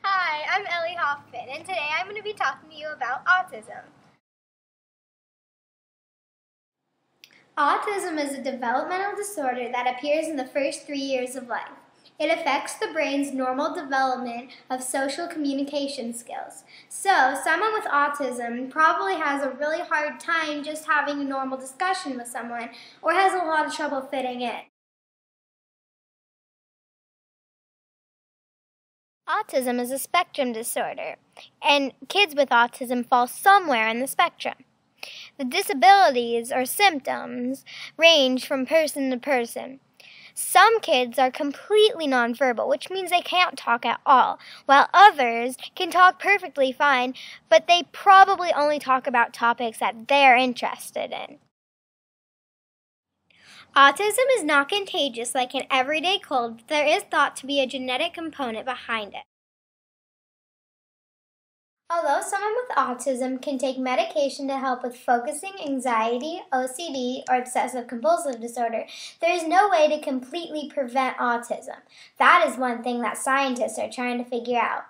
Hi, I'm Ellie Hoffman, and today I'm going to be talking to you about autism. Autism is a developmental disorder that appears in the first 3 years of life. It affects the brain's normal development of social communication skills. So, someone with autism probably has a really hard time just having a normal discussion with someone, or has a lot of trouble fitting in. Autism is a spectrum disorder, and kids with autism fall somewhere in the spectrum. The disabilities or symptoms range from person to person. Some kids are completely nonverbal, which means they can't talk at all, while others can talk perfectly fine, but they probably only talk about topics that they're interested in. Autism is not contagious like an everyday cold, but there is thought to be a genetic component behind it. Although someone with autism can take medication to help with focusing, anxiety, OCD, or obsessive-compulsive disorder, there is no way to completely prevent autism. That is one thing that scientists are trying to figure out.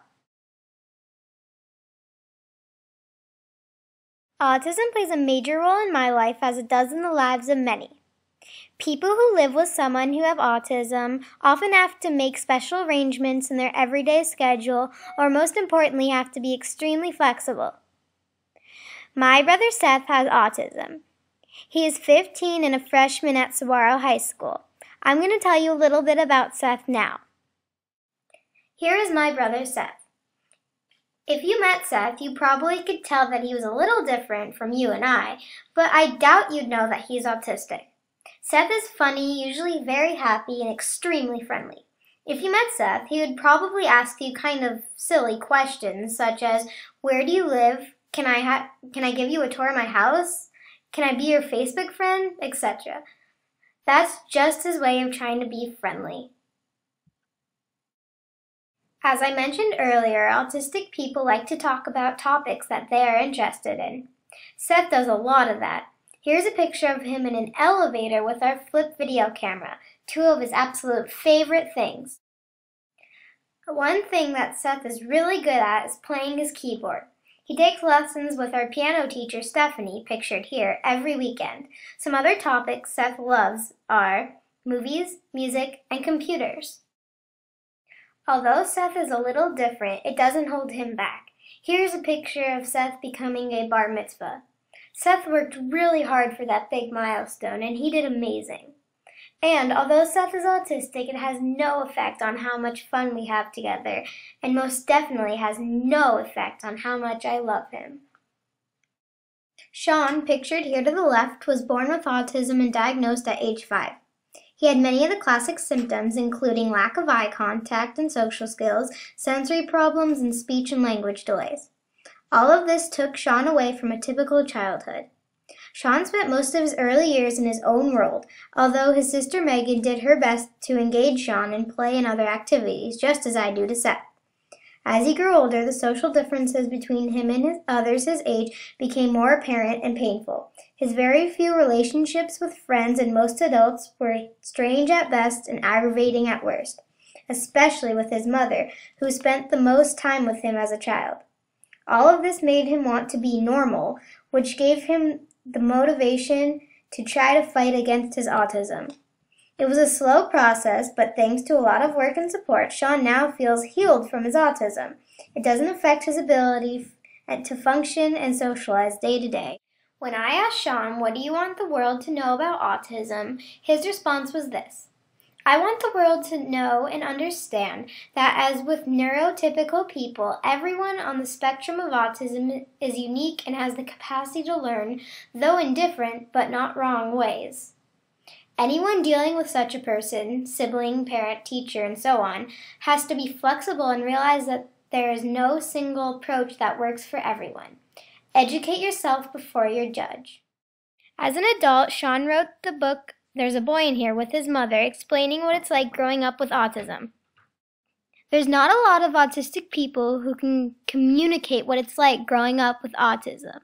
Autism plays a major role in my life as it does in the lives of many. People who live with someone who have autism often have to make special arrangements in their everyday schedule, or most importantly, have to be extremely flexible. My brother Seth has autism. He is 15 and a freshman at Saguaro High School. I'm going to tell you a little bit about Seth now. Here is my brother Seth. If you met Seth, you probably could tell that he was a little different from you and I, but I doubt you'd know that he's autistic. Seth is funny, usually very happy, and extremely friendly. If you met Seth, he would probably ask you kind of silly questions, such as, where do you live? Can I give you a tour of my house? Can I be your Facebook friend? Etc. That's just his way of trying to be friendly. As I mentioned earlier, autistic people like to talk about topics that they are interested in. Seth does a lot of that. Here's a picture of him in an elevator with our flip video camera, two of his absolute favorite things. One thing that Seth is really good at is playing his keyboard. He takes lessons with our piano teacher, Stephanie, pictured here, every weekend. Some other topics Seth loves are movies, music, and computers. Although Seth is a little different, it doesn't hold him back. Here's a picture of Seth becoming a bar mitzvah. Seth worked really hard for that big milestone, and he did amazing. And although Seth is autistic, it has no effect on how much fun we have together, and most definitely has no effect on how much I love him. Sean, pictured here to the left, was born with autism and diagnosed at age 5. He had many of the classic symptoms, including lack of eye contact and social skills, sensory problems, and speech and language delays. All of this took Sean away from a typical childhood. Sean spent most of his early years in his own world, although his sister Megan did her best to engage Sean in play and other activities, just as I do to Seth. As he grew older, the social differences between him and others his age became more apparent and painful. His very few relationships with friends and most adults were strange at best and aggravating at worst, especially with his mother, who spent the most time with him as a child. All of this made him want to be normal, which gave him the motivation to try to fight against his autism. It was a slow process, but thanks to a lot of work and support, Sean now feels healed from his autism. It doesn't affect his ability to function and socialize day to day. When I asked Sean, what do you want the world to know about autism, his response was this: I want the world to know and understand that as with neurotypical people, everyone on the spectrum of autism is unique and has the capacity to learn, though in different but not wrong ways. Anyone dealing with such a person, sibling, parent, teacher, and so on, has to be flexible and realize that there is no single approach that works for everyone. Educate yourself before you judge. As an adult, Sean wrote the book There's a Boy in Here with his mother, explaining what it's like growing up with autism. There's not a lot of autistic people who can communicate what it's like growing up with autism.